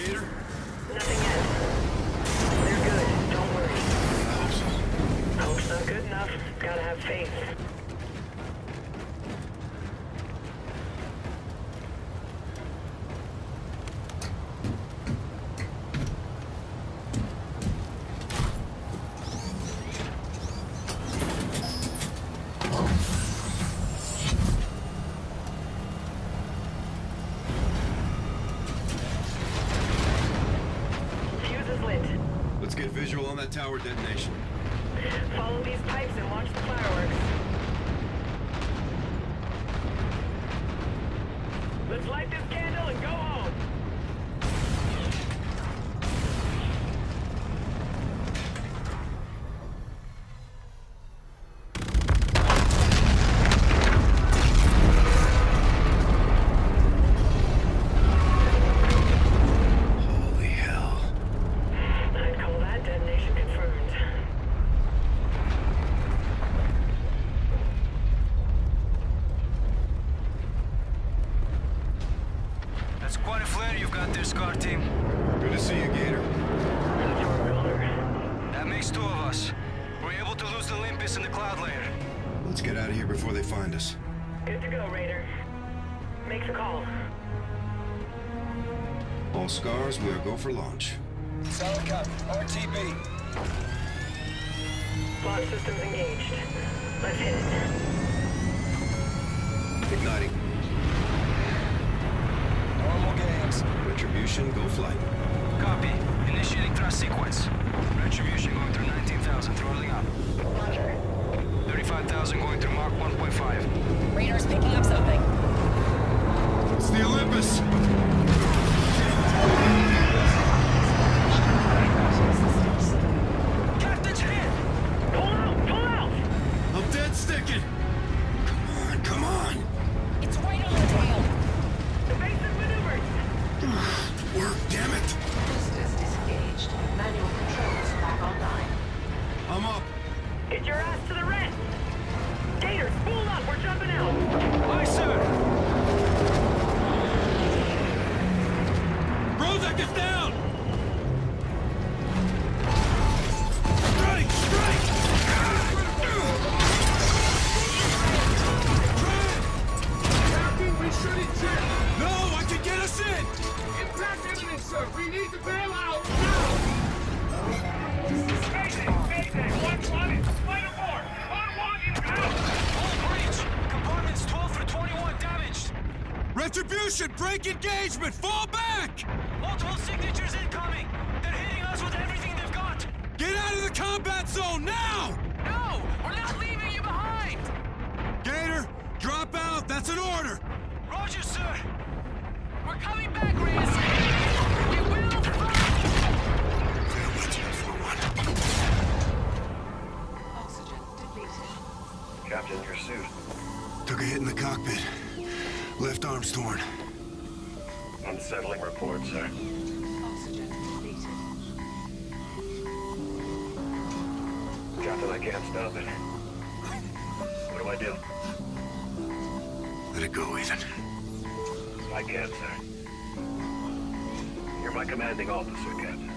Gator? Nothing yet. They're good. Don't worry. I hope so. Hope's not good enough. Gotta have faith. Fuse is lit. Let's get visual on that tower detonation. Follow these pipes and watch the fireworks. Let's light this candle and go home. Holy hell. I'd call that detonation confirmed. That's quite a flare you've got there, SCAR team. Good to see you, Gator. Your builder. That makes two of us. We're able to lose the Olympus and the Cloud Layer. Let's get out of here before they find us. Good to go, Raider. Make the call. All scars, we'll go for launch. Solid copy. RTB. Launch systems engaged. Let's hit it. Igniting. Normal games. Retribution, go flight. Copy. Initiating thrust sequence. Retribution going through 19,000, throttling up. Roger. 35,000 going through Mach 1.5. Radar's picking up something. It's the Olympus! Captain's hit! Pull out! Pull out! I'm dead sticking! Come on! It's right on the tail. Evasive maneuvers! Work, damn it! Boosters disengaged. Manual controls back online. I'm up! Get your ass to the red! Gator, spool up! We're jumping out! Aye, sir! Rozak is down! Strike! Strike! Captain, we should eject! No, I can get us in! Impact imminent, sir! We need to bail out now! Mayday! 120! Flight aboard! On one inbound! All breach! Compartments 12 for 21 damaged! Retribution! Break engagement! Fall back! Multiple signatures incoming! They're hitting us with everything they've got! Get out of the combat zone now! No! We're not leaving you behind! Gator, drop out! That's an order! Roger, sir! We're coming back, Reyes! We will fight! Let's move forward. Oxygen depleted. Captain, your suit. Took a hit in the cockpit. Left arm's torn. Unsettling report, sir. Oxygen depleted. Captain, I can't stop it. What do I do? Let it go, Ethan. I can't, sir. You're my commanding officer, Captain.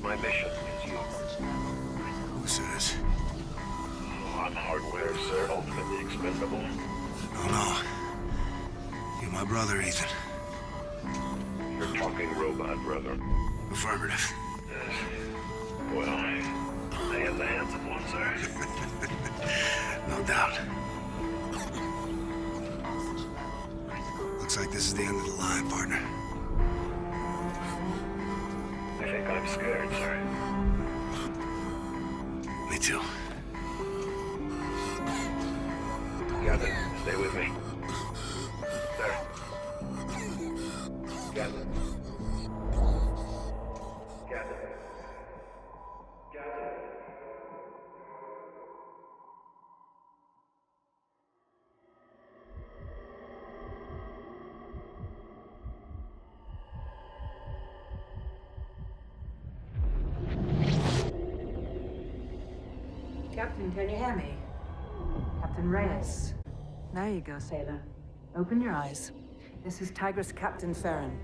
My mission is yours. Who says? Oh, I'm hardware, sir. Ultimately expendable. No. You're my brother, Ethan. You're talking robot, brother. Affirmative. Yes. Well, I am the handsome one, sir. No doubt. Looks like this is the end of the line, partner. I think I'm scared, sir. Me too. Captain, stay with me. Sir. Captain. Captain. Captain. Captain, can you hear me? Captain Reyes. There you go, sailor. Open your eyes. This is Tigress Captain Farron.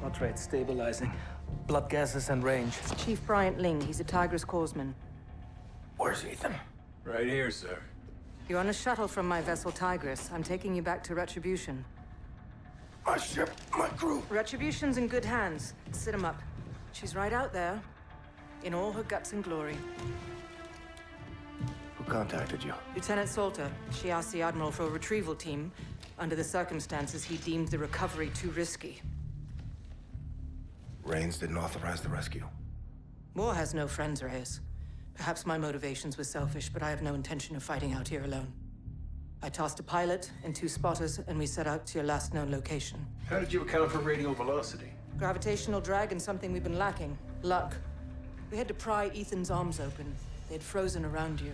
Heart rate stabilizing. Blood gases and range. It's Chief Bryant Ling. He's a Tigris corpsman. Where's Ethan? Right here, sir. You're on a shuttle from my vessel Tigris. I'm taking you back to Retribution. My ship, my crew. Retribution's in good hands. Sit him up. She's right out there, in all her guts and glory. Who contacted you? Lieutenant Salter. She asked the Admiral for a retrieval team. Under the circumstances, he deemed the recovery too risky. Rains didn't authorize the rescue. War has no friends, Reyes. Perhaps my motivations were selfish, but I have no intention of fighting out here alone. I tossed a pilot and 2 spotters, and we set out to your last known location. How did you account for radial velocity? Gravitational drag and something we've been lacking. Luck. We had to pry Ethan's arms open. They'd frozen around you.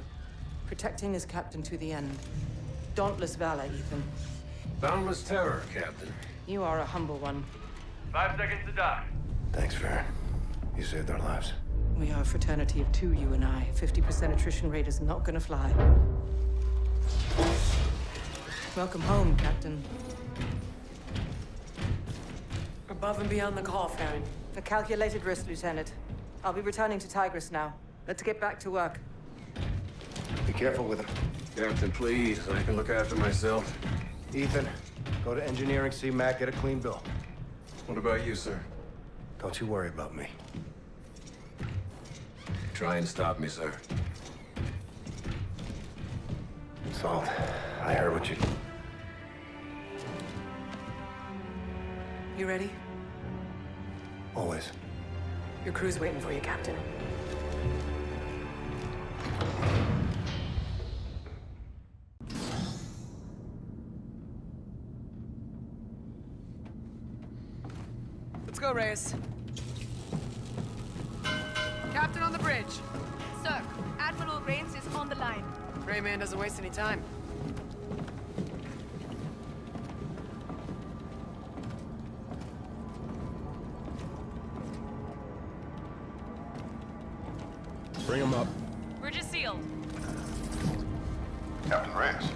Protecting his captain to the end. Dauntless valor, Ethan. Boundless terror, Captain. You are a humble one. 5 seconds to die. Thanks, Farron. You saved our lives. We are a fraternity of 2, you and I. 50% attrition rate is not gonna fly. Welcome home, Captain. Above and beyond the call, Farron. A calculated risk, Lieutenant. I'll be returning to Tigris now. Let's get back to work. Be careful with him. Captain, please. I can look after myself. Ethan, go to engineering, see Mac, get a clean bill. What about you, sir? Don't you worry about me. Try and stop me, sir. Salt, I heard what you... You ready? Always. Your crew's waiting for you, Captain. Let's go, Reyes. Captain on the bridge. Sir, Admiral Rains is on the line. Rayman doesn't waste any time. Bring him up. Bridge is sealed. Captain Reyes,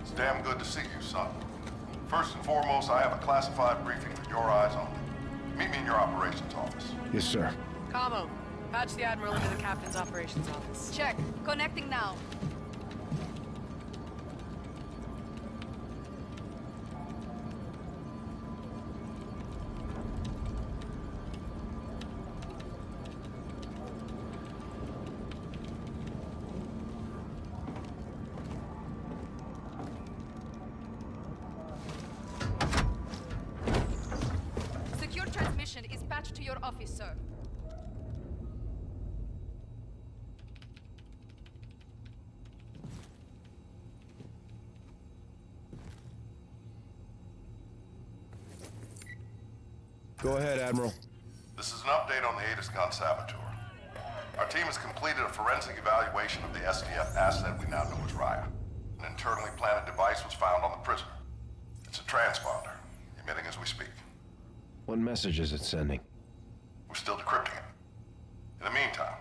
it's damn good to see you, son. First and foremost, I have a classified briefing for your eyes only. Meet me in your operations office. Yes, sir. Camo, patch the Admiral into the Captain's operations office. Check. Connecting now. Secure transmission is patched to your office, sir. Go ahead, Admiral. This is an update on the Aediscon Saboteur. Our team has completed a forensic evaluation of the SDF asset we now know as Raya. An internally planted device was found on the prisoner. It's a transponder, emitting as we speak. What message is it sending? We're still decrypting it. In the meantime,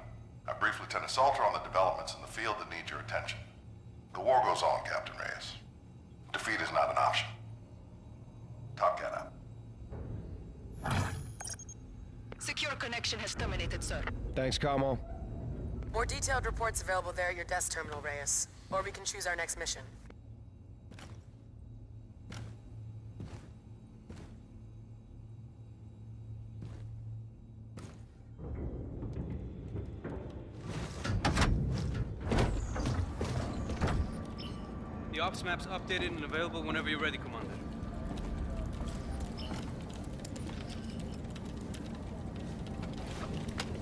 I briefed Lieutenant Salter on the developments in the field that need your attention. The war goes on, Captain Reyes. Defeat is not an option. Top Cat out. Secure connection has terminated, sir. Thanks, Camo. More detailed reports available there at your desk terminal, Reyes. Or we can choose our next mission. The ops map's updated and available whenever you're ready, Commander.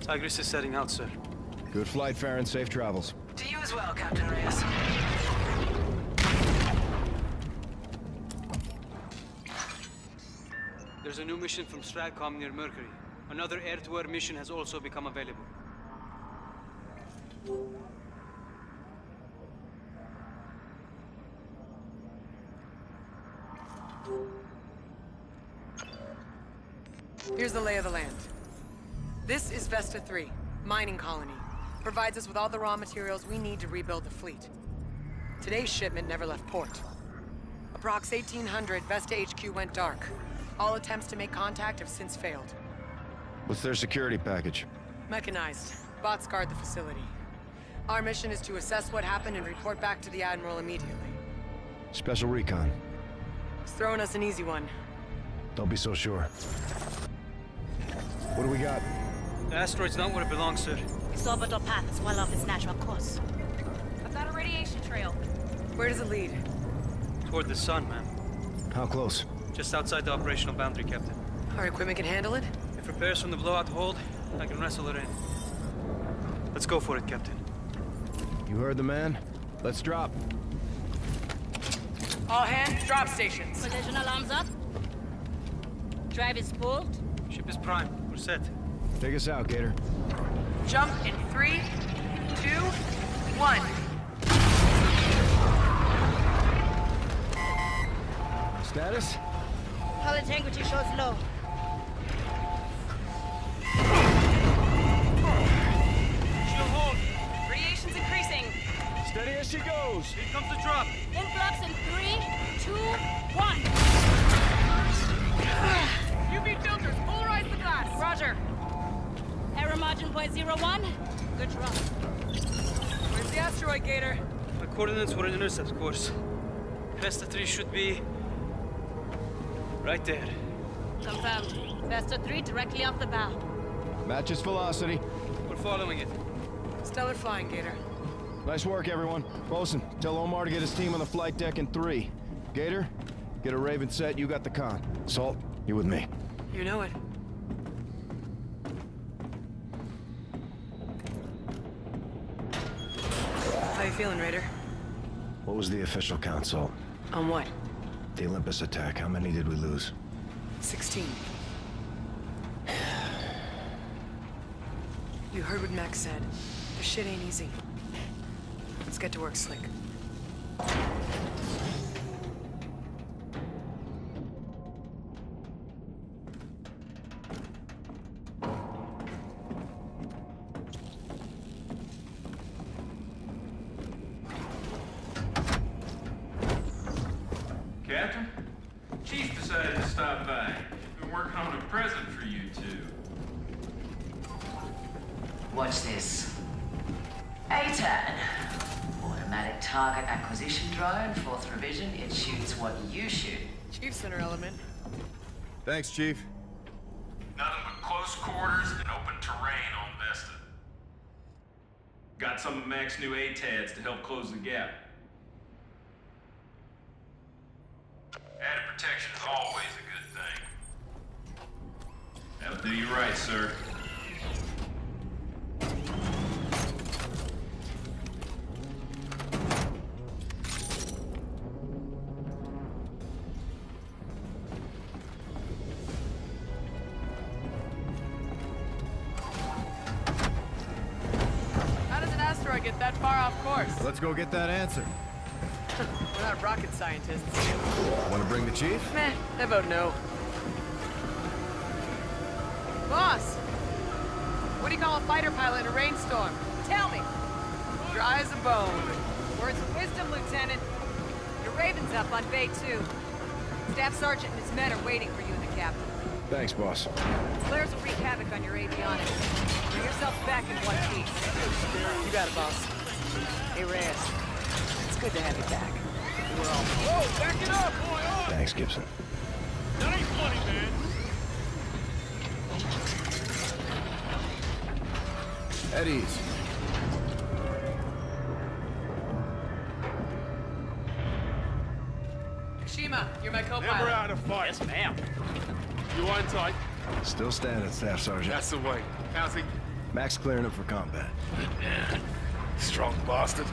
Tigris is setting out, sir. Good flight, Farron. Safe travels. To you as well, Captain Reyes. There's a new mission from Stratcom near Mercury. Another air-to-air mission has also become available. Here's the lay of the land. This is Vesta 3, mining colony. Provides us with all the raw materials we need to rebuild the fleet. Today's shipment never left port. Approx 1800, Vesta HQ went dark. All attempts to make contact have since failed. What's their security package? Mechanized. Bots guard the facility. Our mission is to assess what happened and report back to the Admiral immediately. Special recon. He's throwing us an easy one. Don't be so sure. What do we got? The asteroid's not where it belongs, sir. Its orbital path is well off its natural course. I've got a radiation trail. Where does it lead? Toward the sun, ma'am. How close? Just outside the operational boundary, Captain. Our equipment can handle it? If repairs from the blowout hold, I can wrestle it in. Let's go for it, Captain. You heard the man. Let's drop. All hands, drop stations. Collision alarms up. Drive is pulled. Ship is prime. We're set. Take us out, Gator. Jump in 3, 2, 1. Status? Hull integrity shows low. Shield hold. Radiation's increasing. Steady as she goes. Here comes the drop. Influx in 3, 2, 1. UV filters, polarize the glass. Roger. Error margin 0.01. Good drop. Where's the asteroid, Gator? My coordinates were an intercept course. Vesta 3 should be... right there. Confirmed. Vesta 3 directly off the bow. Matches velocity. We're following it. Stellar flying, Gator. Nice work, everyone. Bosun, tell Omar to get his team on the flight deck in 3. Gator, get a Raven set. You got the con. Salt, you with me. You know it. How you feeling, Raider? What was the official count, Salt? On what? The Olympus attack. How many did we lose? 16. You heard what Max said. This shit ain't easy. Let's get to work, Slick. Captain? Chief decided to stop by. Been working on a present for you two. Watch this. ATAN. Automatic target acquisition drone, 4th revision. It shoots what you shoot. Chief's in her element. Thanks, Chief. Nothing but close quarters and open terrain on Vesta. Got some of Mac's new ATADs to help close the gap. Added protection is always a good thing. That'll do you right, sir. How does an asteroid get that far off course? Let's go get that answer. We're not rocket scientists. Want to bring the Chief? Meh, I vote no. Boss! What do you call a fighter pilot in a rainstorm? Tell me! Dry as a bone. Words of wisdom, Lieutenant. Your Raven's up on Bay 2. Staff Sergeant and his men are waiting for you and the Captain. Thanks, boss. Flares will wreak havoc on your avionics. Bring yourselves back in one piece. You got it, boss. Hey, Reyes. It's good to have you back. We're all... Whoa, back it up, boy! On! Thanks, Gibson. That ain't funny, man. At ease. Shima, you're my co-pilot. Never out of fight. Yes, ma'am. You on tight? Still standing, Staff Sergeant. That's the way. How's he? Max clearing up for combat. Strong bastard.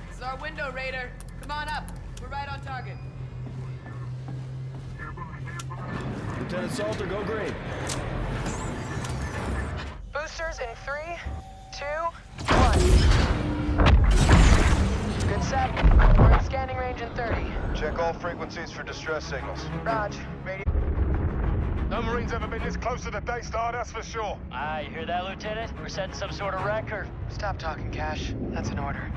This is our window, Raider. Come on up. We're right on target. Lieutenant Salter, go green. Boosters in 3, 2, 1. Good set. We're in scanning range in 30. Check all frequencies for distress signals. Raj, radio. No Marines ever been this close to the Daystar, that's for sure. Ah, you hear that, Lieutenant? We're setting some sort of record. Stop talking, Cash. That's an order.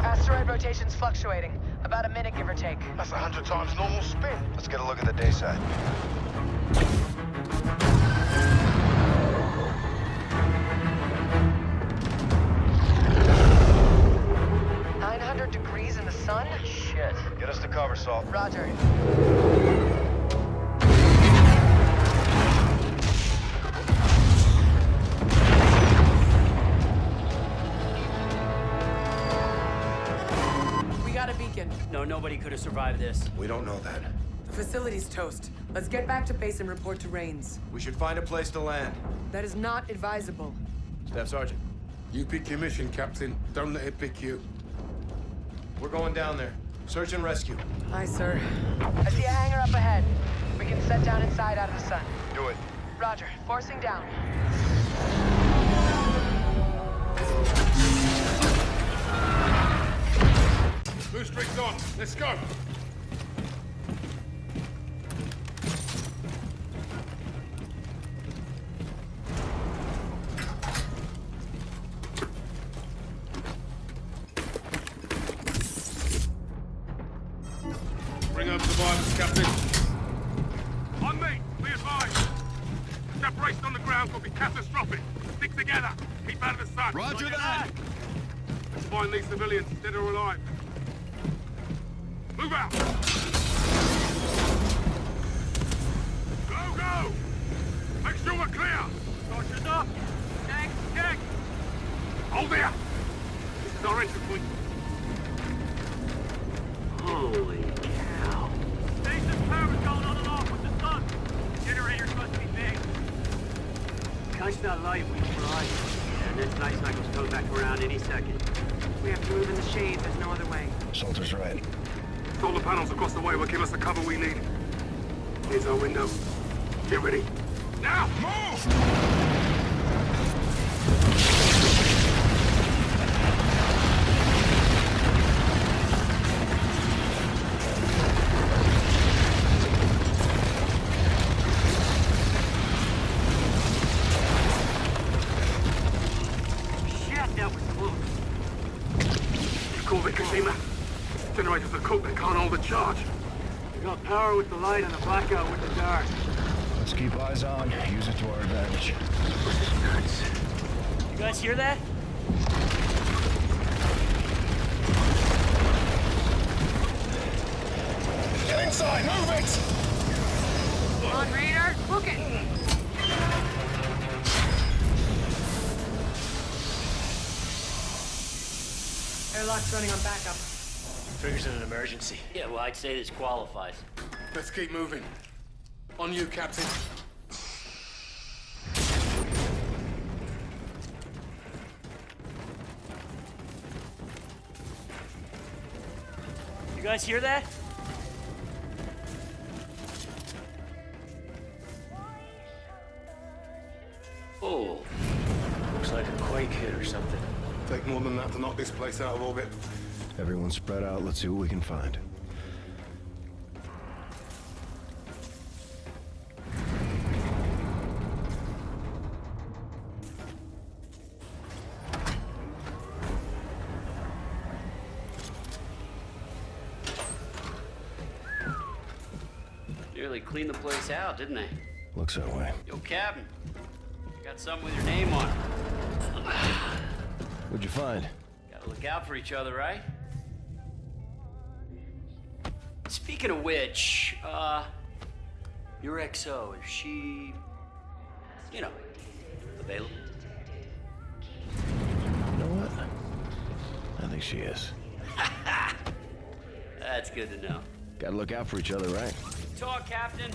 Asteroid rotation's fluctuating. About a minute, give or take. take? That's 100 times normal spin. Let's get a look at the day side. Degrees in the sun? Shit. Get us to cover, Salt. Roger. We got a beacon. No, nobody could have survived this. We don't know that. The facility's toast. Let's get back to base and report to Rains. We should find a place to land. That is not advisable. Staff Sergeant. You pick your mission, Captain. Don't let it pick you. We're going down there. Search and rescue. Aye, sir. I see a hangar up ahead. We can set down inside out of the sun. Do it. Roger. Forcing down. Blue streak's on. Let's go. Bring up survivors, Captain. On me, be advised. Separation on the ground could be catastrophic. Stick together. Keep out of the sun. Roger that! Let's find these civilians, dead or alive. Move out! Go, go! Make sure we're clear! Soldiers up! Tank, check! Hold there! This is our entry point. Holy cow. Station power's going on and off with the sun. Generator's supposed to be big. Kite's not light, we fly. Yeah, next night cycle's coming back around any second. We have to move in the shade. There's no other way. Salter's right. Solar panels across the way will give us the cover we need. Here's our window. Get ready. Now! Move! Shit, that was close. You call it Kashima? Generators are cooked, they can't hold the charge. We got power with the light and the blackout with the dark. Let's keep eyes on. Use it to our advantage. This is nuts. You guys hear that? Get inside! Move it! Come on, Raider. Book it. Airlock's running on backup. Triggers in an emergency. Yeah, well, I'd say this qualifies. Let's keep moving. On you, Captain. You guys hear that? Oh, Looks like a quake hit or something. Take more than that to knock this place out of orbit. Everyone spread out. Let's see what we can find. nearly cleaned the place out, didn't they? Looks that way. Yo, Captain. You got something with your name on it. What'd you find? Gotta look out for each other, right? Speaking of which, your XO, is she, you know, available? You know what? I think she is. That's good to know. Gotta look out for each other, right? Talk, Captain.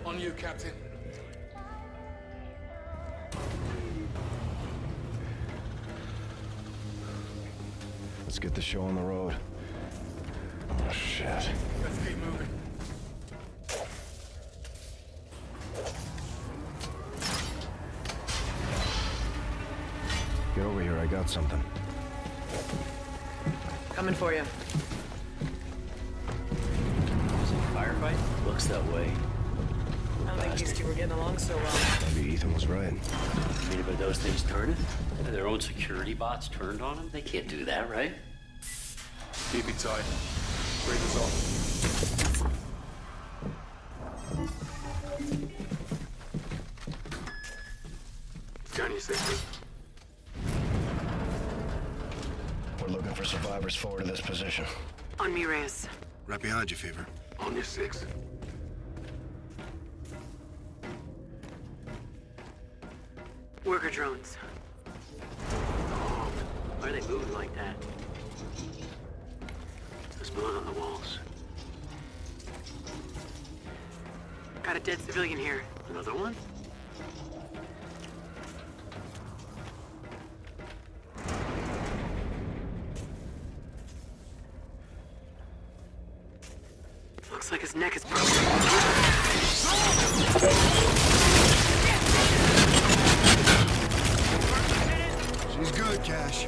On you, Captain. Let's get the show on the road. Oh, shit. Let's keep moving. Get over here, I got something. Coming for you. Is it a firefight? Looks that way. I don't think these two were getting along so well. Maybe Ethan Captain was right. I mean, about those things turning? Their own security bots turned on them? They can't do that, right? Keep it tight. Raven's off. Johnny safety. We're looking for survivors forward of this position. On me, Reyes. Right behind you, Fever. On your 6. Worker drones. Why are they moving like that? There's blood on the walls. Got a dead civilian here. Another one? Looks like his neck is broken. She's good, Cash.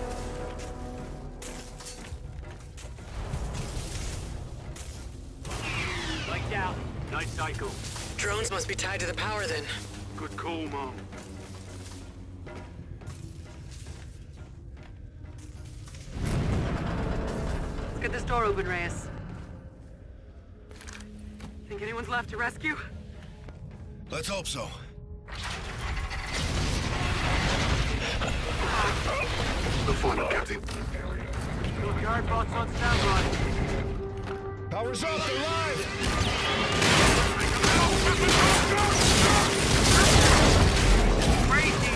Lights out. Nice cycle. Drones must be tied to the power then. Good call, Mom. Let's get this door open, Reyes. Think anyone's left to rescue? Let's hope so. We'll find it, Captain. Guard bots on standby. Power's up, they're live! Crazy!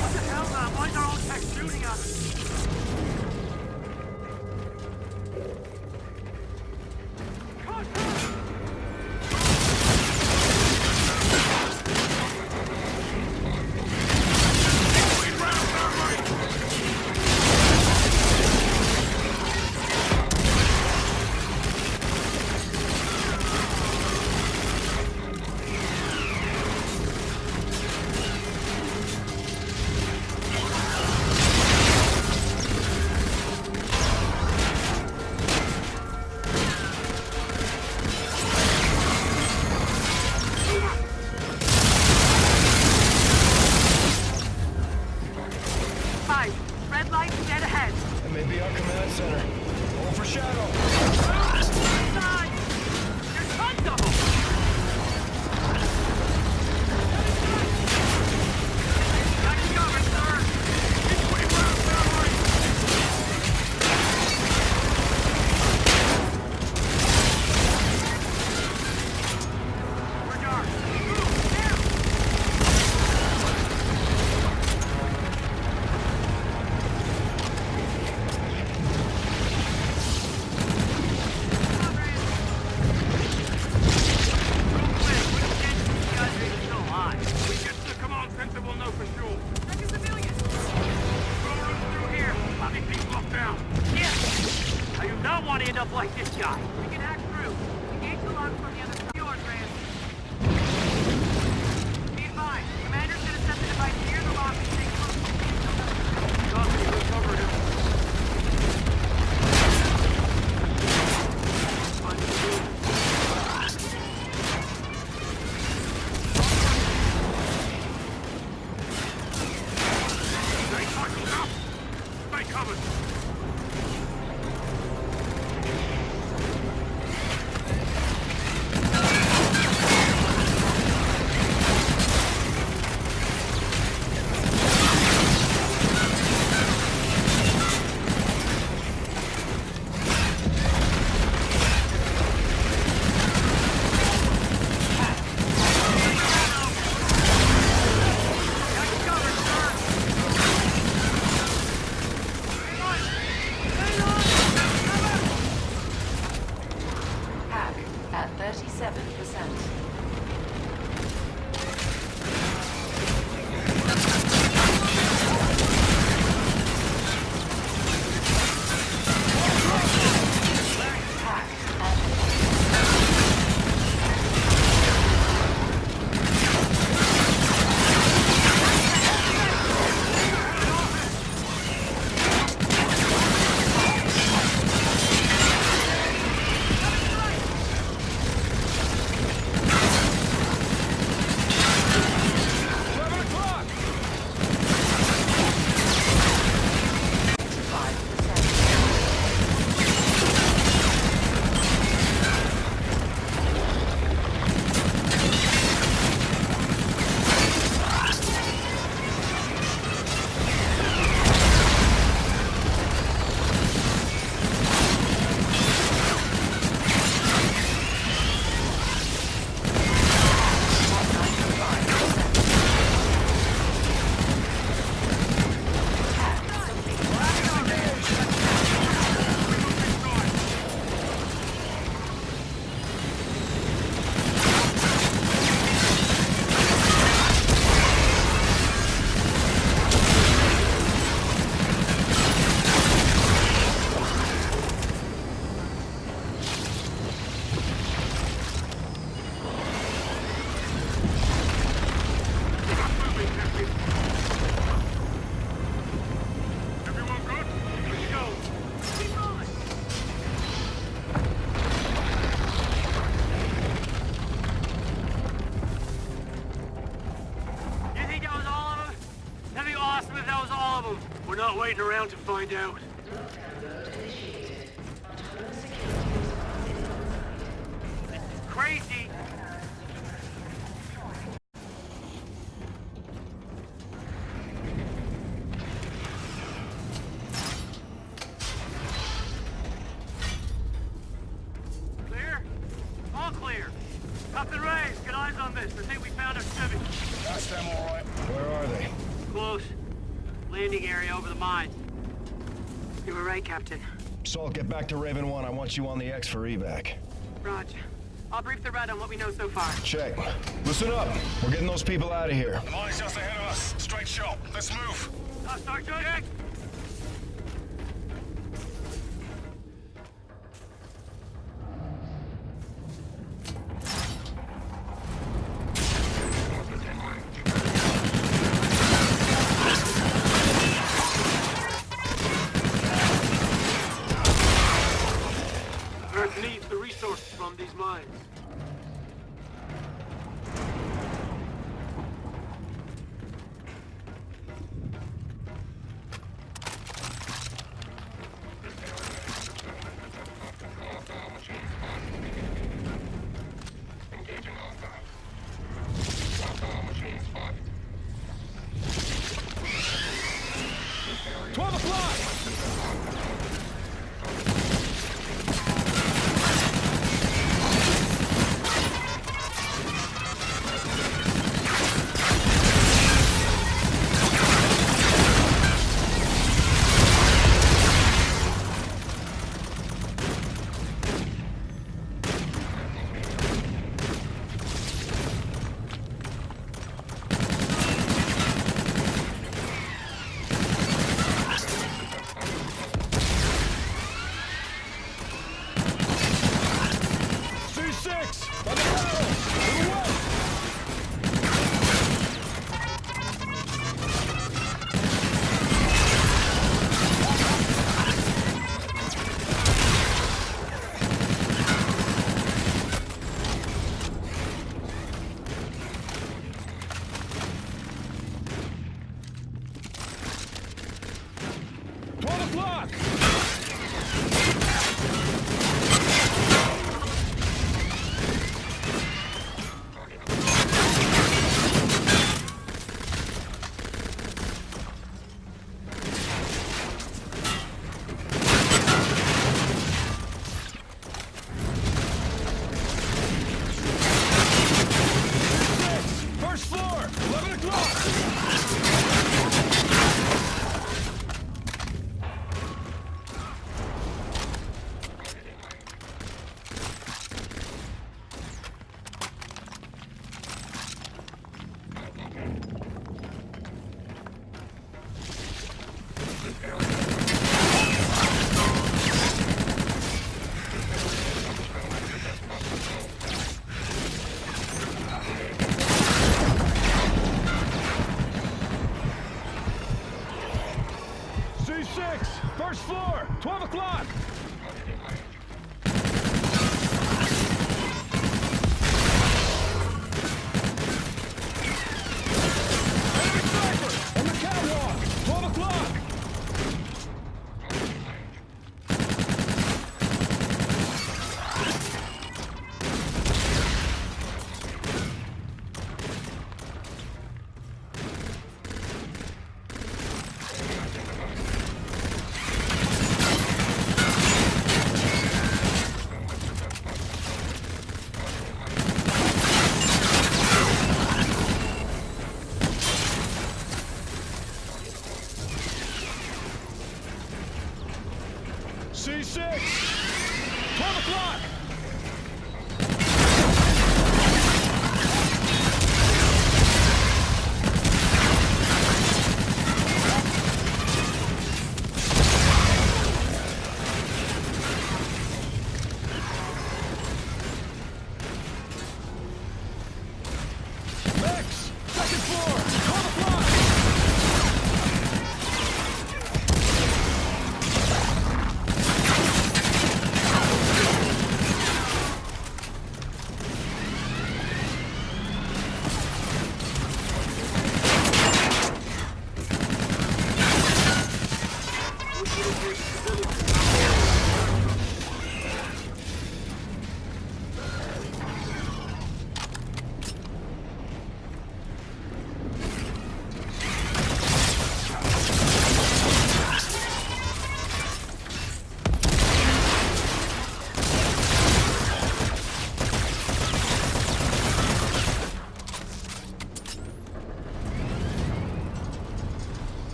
What the hell, man? Why is our own tech shooting us? all of them. We're not waiting around to find out. Crazy! Clear? All clear. Captain Reyes, get eyes on this. I think we found our civic. That's them, all right. Where are they? Close. Landing area over the mines. You were right, Captain. Salt, get back to Raven 1. I want you on the X for evac. Roger. I'll brief the Red on what we know so far. Check. Listen up. We're getting those people out of here. The mine's just ahead of us. Straight shot. Let's move. Sergeant! Check! Earth needs the resources from these mines. First floor, 12 o'clock! Enemy sniper! On the catwalk! 12 o'clock! C6! 12 o'clock! Max! Second floor! 12 o'clock!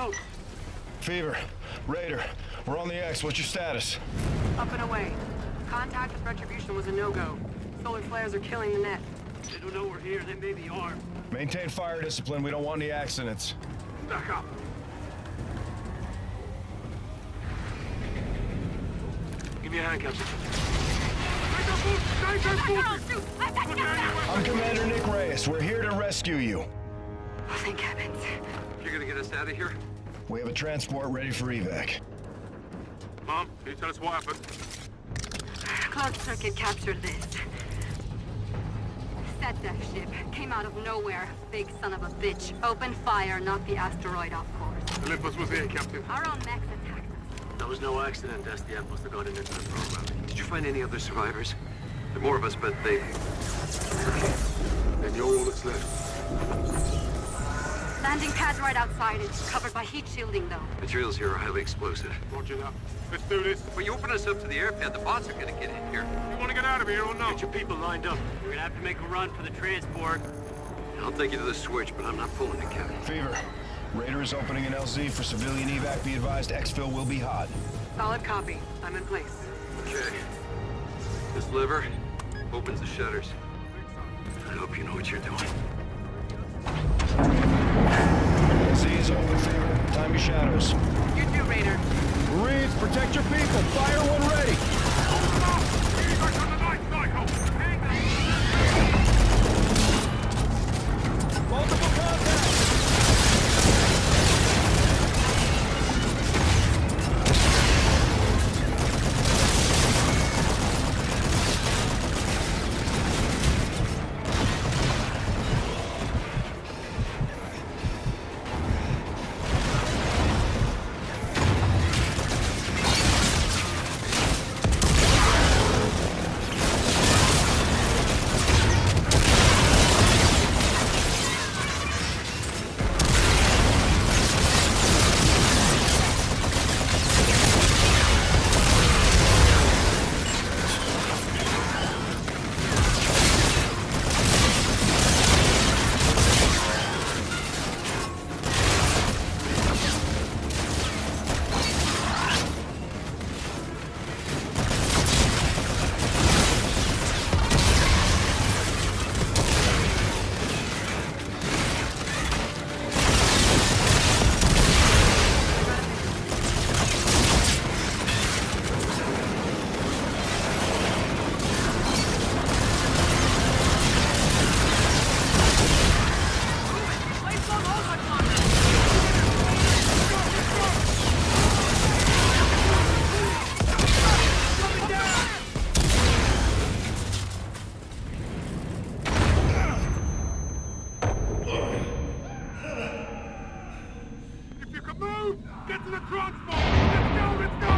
close. Fever, Raider, we're on the X. What's your status? Up and away. Contact with Retribution was a no-go. Solar flares are killing the net. They don't know we're here. They may be armed. Maintain fire discipline. We don't want any accidents. Stack up. Give me a hand, Captain. I'm Commander Nick Reyes. We're here to rescue you. Thank heavens. You're gonna get us out of here? We have a transport ready for evac. Mom, can you tell us what happened? Cloud Circuit captured this. That ship came out of nowhere. Big son of a bitch. Open fire, not the asteroid, of course. Olympus was here, Captain. Our own mechs attacked us. That was no accident. SDF must have gotten into the program. Did you find any other survivors? There are more of us, but they... Then you're all that's left. Landing pad's right outside. It's covered by heat shielding, though. Materials here are highly explosive. Roger that. Let's do this. When you open us up to the airpad, the bots are gonna get in here. You want to get out of here or not? Get your people lined up. We're gonna have to make a run for the transport. I'll take you to the switch, but I'm not pulling it, Captain. Fever, Raider is opening an LZ for civilian evac. Be advised, exfil will be hot. Solid copy. I'm in place. Okay. This lever opens the shutters. I hope you know what you're doing. LZ is open, Fever. Time your shadows. You too, Raider. Marines, protect your people. Fire when ready. Multiple contacts. Get to the transport! Let's go, let's go!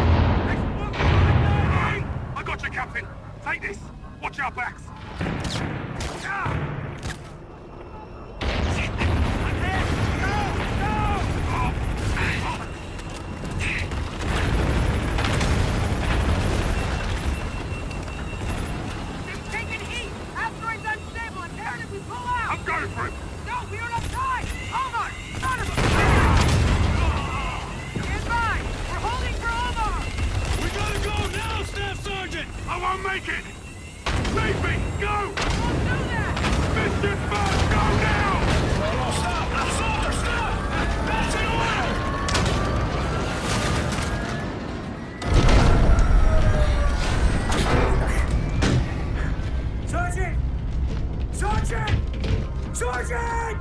Explosive! I got you, Captain! Take this! Watch our backs! Ah! I won't make it! Leave me! Go! I won't do that! Mission first! Go now! No, stop! Soldier, stop! That's it! Sergeant! Sergeant! Sergeant!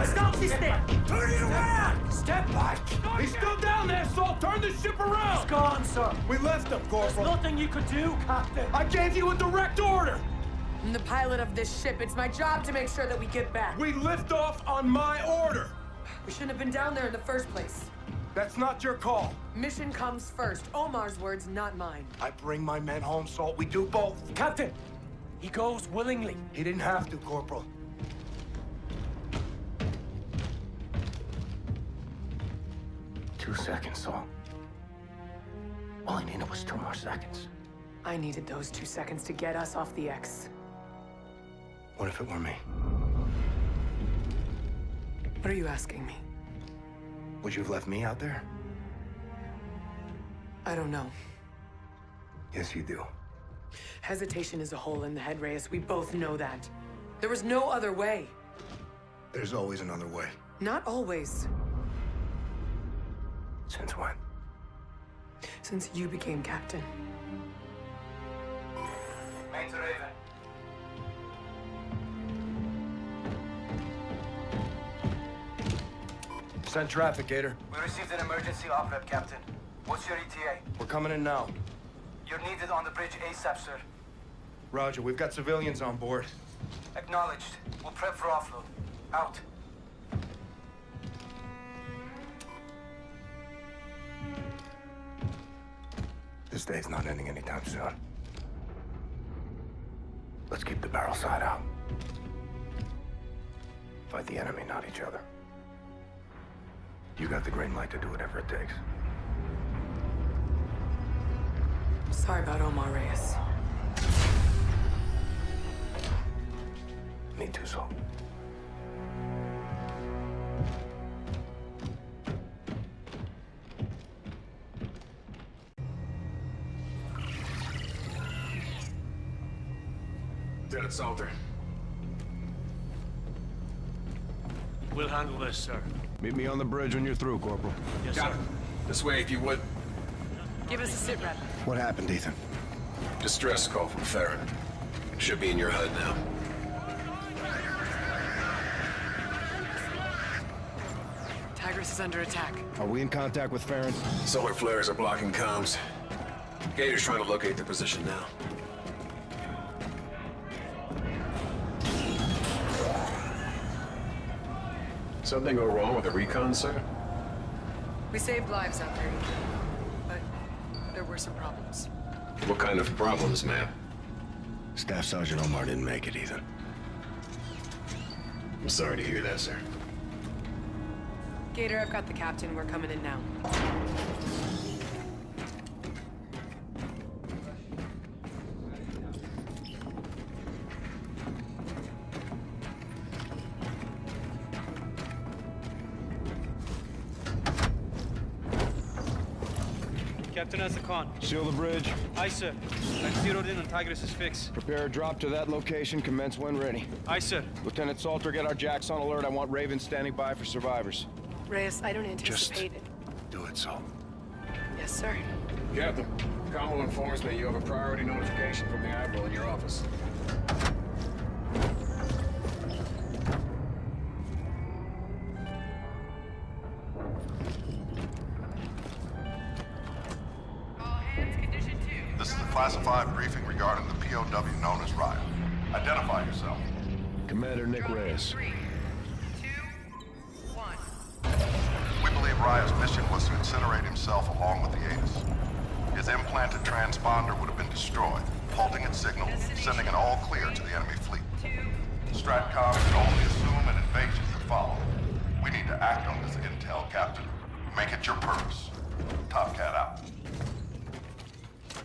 Stop this thing! Turn it around! Step back! He's still down there, Salt! Turn the ship around! He's gone, sir. We left him, Corporal. There's nothing you could do, Captain. I gave you a direct order! I'm the pilot of this ship. It's my job to make sure that we get back. We lift off on my order! We shouldn't have been down there in the first place. That's not your call. Mission comes first. Omar's words, not mine. I bring my men home, Salt. We do both. Captain! He goes willingly. He didn't have to, Corporal. Two seconds, Salt. All I needed was 2 more seconds. I needed those 2 seconds to get us off the X. What if it were me? What are you asking me? Would you have left me out there? I don't know. Yes, you do. Hesitation is a hole in the head, Reyes. We both know that. There was no other way. There's always another way. Not always. Since when? Since you became captain. Main to Raven. Send traffic, Gator. We received an emergency off-rep, Captain. What's your ETA? We're coming in now. You're needed on the bridge ASAP, sir. Roger, we've got civilians on board. Acknowledged. We'll prep for offload. Out. This day's not ending anytime soon. Let's keep the barrel side out. Fight the enemy, not each other. You got the green light to do whatever it takes. Sorry about Omar, Reyes. Me too, Sol. Lieutenant Salter. We'll handle this, sir. Meet me on the bridge when you're through, Corporal. Yes, sir. This way, if you would. Give us a sit rep. What happened, Ethan? Distress call from Farron. Should be in your HUD now. Tigris is under attack. Are we in contact with Farron? Solar flares are blocking comms. Gator's trying to locate the position now. Something go wrong with the recon, sir? We saved lives out there, but there were some problems. What kind of problems, ma'am? Staff Sergeant Omar didn't make it, Ethan. I'm sorry to hear that, sir. Gator, I've got the captain. We're coming in now. Captain has the con. Seal the bridge. Aye, sir. I've zeroed in on Tigris' fix. Prepare a drop to that location. Commence when ready. Aye, sir. Lieutenant Salter, get our jacks on alert. I want Raven standing by for survivors. Reyes, I don't anticipate it. Do it, Sol. Yes, sir. Captain, Commo informs me you have a priority notification from the Admiral in your office. This is a classified briefing regarding the POW known as Raya. Identify yourself. Commander Nick Reyes. 3, 2, 1. We believe Raya's mission was to incinerate himself along with the Aegis. His implanted transponder would have been destroyed, halting its signal, sending an all-clear to the enemy fleet. Stratcom can only assume an invasion could follow. We need to act on this intel, Captain. Make it your purpose. Top Cat out.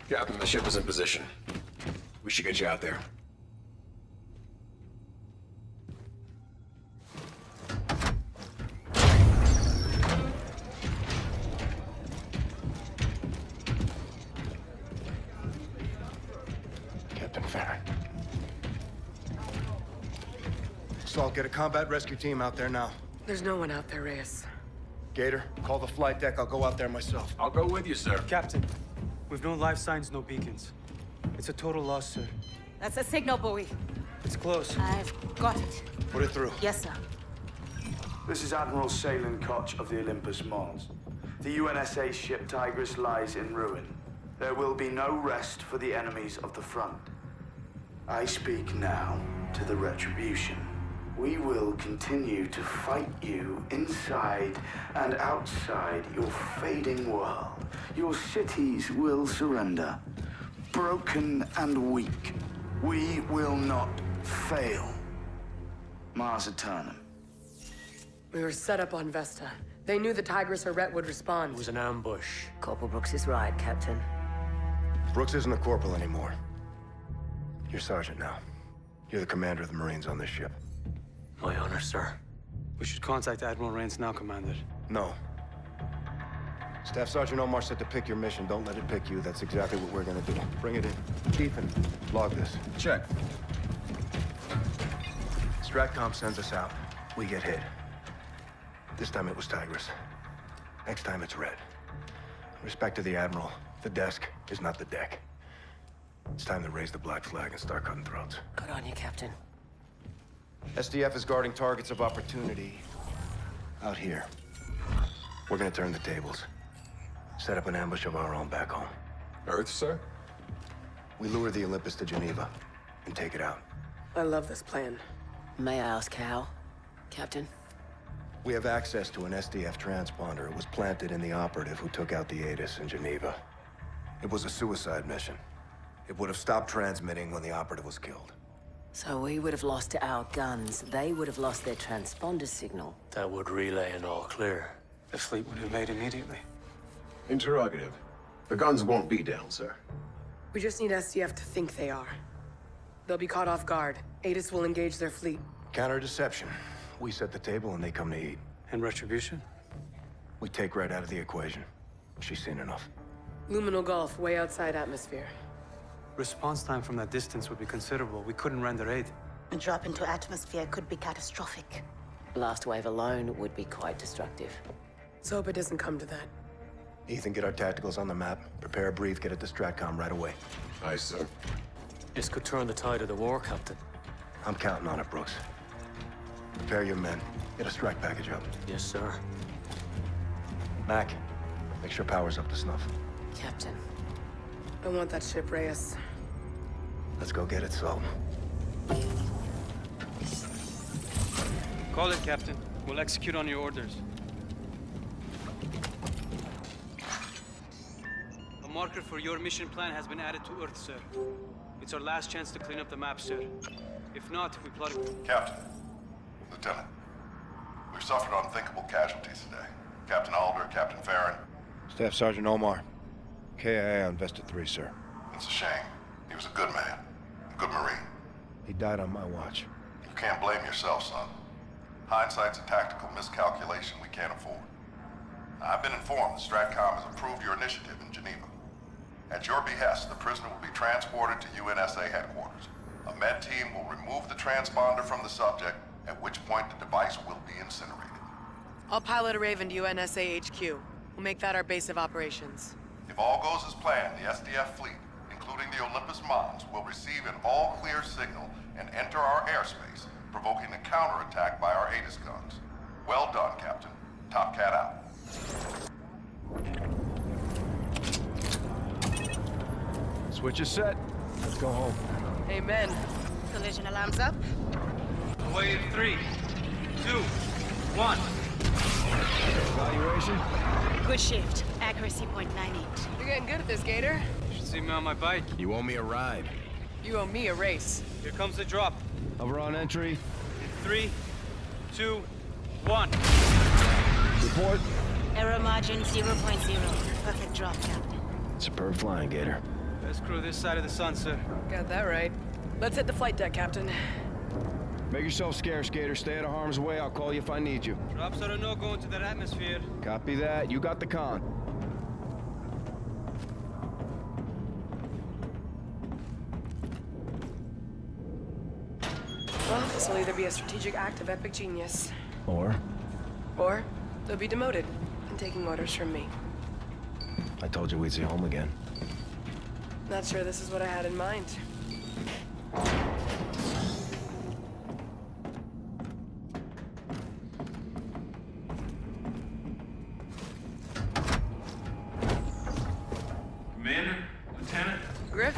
Captain, the ship is in position. We should get you out there. Captain Farron. Salt, get a combat rescue team out there now. There's no one out there, Reyes. Gator, call the flight deck. I'll go out there myself. I'll go with you, sir. Captain, we've no life signs, no beacons. It's a total loss, sir. That's a signal buoy. It's close. I've got it. Put it through. Yes, sir. This is Admiral Salen Koch of the Olympus Mons. The UNSA ship Tigris lies in ruin. There will be no rest for the enemies of the front. I speak now to the Retribution. We will continue to fight you inside and outside your fading world. Your cities will surrender. Broken and weak, we will not fail. Mars Eternum. We were set up on Vesta. They knew the Tigris or Rhett would respond. It was an ambush. Corporal Brooks is right, Captain. Brooks isn't a corporal anymore. You're sergeant now. You're the commander of the Marines on this ship. My honor, sir. We should contact Admiral Rains now, Commander. No. Staff Sergeant Omar said to pick your mission. Don't let it pick you. That's exactly what we're gonna do. Bring it in. Ethan, log this. Check. Stratcom sends us out. We get hit. This time it was Tigris. Next time it's Red. Respect to the Admiral, the desk is not the deck. It's time to raise the black flag and start cutting throats. Good on you, Captain. SDF is guarding targets of opportunity out here. We're gonna turn the tables. Set up an ambush of our own back home. Earth, sir? We lure the Olympus to Geneva and take it out. I love this plan. May I ask how, Captain? We have access to an SDF transponder. It was planted in the operative who took out the Atis in Geneva. It was a suicide mission. It would have stopped transmitting when the operative was killed. So we would have lost our guns. They would have lost their transponder signal. That would relay an all clear. The fleet would have made immediately. Interrogative. The guns won't be down, sir. We just need SDF to think they are. They'll be caught off guard. Atis will engage their fleet. Counter-deception. We set the table and they come to eat. And retribution? We take Red out of the equation. She's seen enough. Luminal Gulf, way outside atmosphere. Response time from that distance would be considerable. We couldn't render aid. A drop into atmosphere could be catastrophic. Blast wave alone would be quite destructive. Let's hope it doesn't come to that. Ethan, get our tacticals on the map. Prepare a brief, get it to Stratcom right away. Aye, sir. This could turn the tide of the war, Captain. I'm counting on it, Brooks. Prepare your men. Get a strike package up. Yes, sir. Mac, make sure power's up to snuff. Captain. I want that ship, Reyes. Let's go get it, Salt. Call it, Captain. We'll execute on your orders. A marker for your mission plan has been added to Earth, sir. It's our last chance to clean up the map, sir. If not, we plot... Captain. Lieutenant. We've suffered unthinkable casualties today. Captain Alder, Captain Farron. Staff Sergeant Omar. KIA on Vesta 3, sir. It's a shame. He was a good man. A good Marine. He died on my watch. You can't blame yourself, son. Hindsight's a tactical miscalculation we can't afford. I've been informed that Stratcom has approved your initiative in Geneva. At your behest, the prisoner will be transported to UNSA headquarters. A med team will remove the transponder from the subject, at which point the device will be incinerated. I'll pilot a Raven to UNSA HQ. We'll make that our base of operations. If all goes as planned, the SDF fleet, including the Olympus Mons, will receive an all-clear signal and enter our airspace, provoking a counterattack by our Atis guns. Well done, Captain. Top Cat out. Switch is set. Let's go home. Amen. Collision alarms up. Away in 3, 2, 1. Evaluation? Good shift. Accuracy .98. You're getting good at this, Gator. You should see me on my bike. You owe me a ride. You owe me a race. Here comes the drop. Hover on entry. In 3, 2, 1. Report. Error margin 0.0. Perfect drop, Captain. Superb flying, Gator. Best crew this side of the sun, sir. Got that right. Let's hit the flight deck, Captain. Make yourself scarce, Gator. Stay out of harm's way. I'll call you if I need you. Drops are a no-go into that atmosphere. Copy that. You got the con. Well, this will either be a strategic act of epic genius, Or they'll be demoted and taking orders from me. I told you we'd see home again. Not sure this is what I had in mind. Commander, Lieutenant, Griff,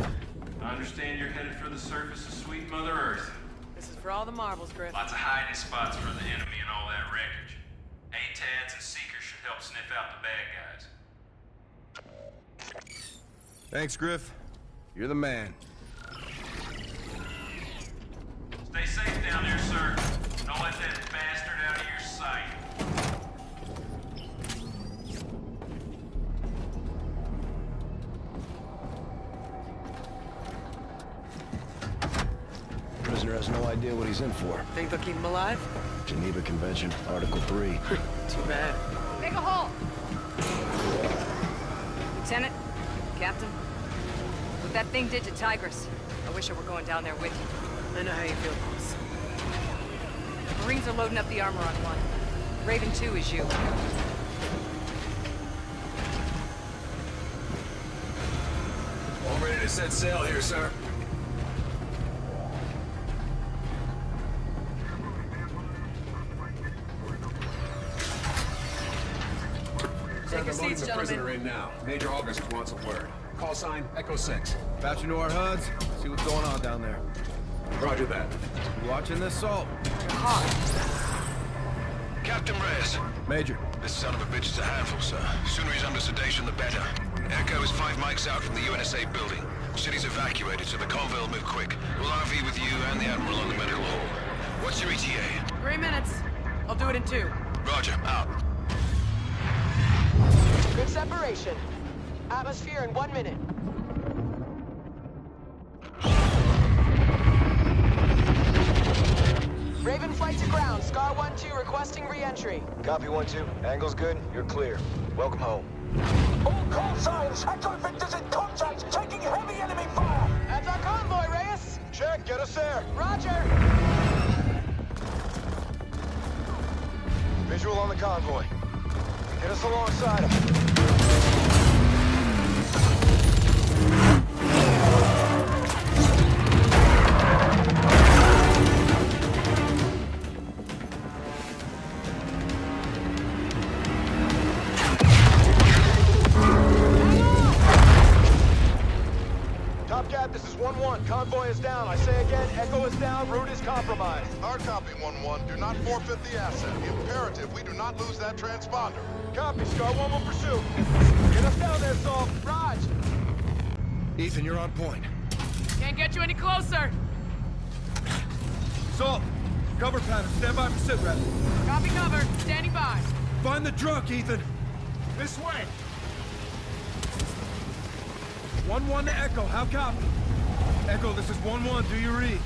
I understand you're headed for the surface of sweet Mother Earth. this is for all the marbles, Griff. Lots of hiding spots for the enemy and all that wreckage. ATADs and Seekers should help sniff out the bad guys. Thanks, Griff. You're the man. Stay safe down there, sir. Don't let that bastard out of your sight. Prisoner has no idea idea what he's in for. Think they'll keep him alive? Geneva Convention, Article 3. Too bad. Make a hole! Lieutenant, Captain, what that thing did to Tigris, I wish I were going down there with you. I know how you feel, boss. Marines are loading up the armor on one. Raven 2 is you. All ready to set sail here, sir. Take your seats, the gentlemen. prisoner in now. Major August wants a word. Call sign Echo 6. Patch into our HUDs. See what's going on down there. Roger that. You watching this, Salt? Captain Reyes. Major. This son of a bitch is a handful, sir. Sooner he's under sedation, the better. Echo is 5 mics out from the UNSA building. The city's evacuated, so the convoy will move quick. We'll RV with you and the Admiral on the medical hall. What's your ETA? 3 minutes. I'll do it in 2. Roger, out. Good separation. Atmosphere in 1 minute. Raven flight to ground. Scar 1-2 requesting re-entry. Copy 1-2. Angle's good. You're clear. Welcome home. All call signs! Echo Victor's in contact! Taking heavy enemy fire! That's our convoy, Reyes! Check. Get us there. Roger! Visual on the convoy. Get us alongside him. Top Cat, this is 1-1. Convoy is down. I say again, Echo is down. Route is compromised. Hard copy, 1-1. Do not forfeit the asset. Imperative, we do not lose that transponder. Copy. Scar 1 will pursue. Get us down there, Salt. Raj! Ethan, you're on point. Can't get you any closer! Salt, cover pattern. Stand by for sit rep. Copy cover. Standing by. Find the truck, Ethan. This way! 1-1 to Echo. How copy? Echo, this is 1-1. Do you read?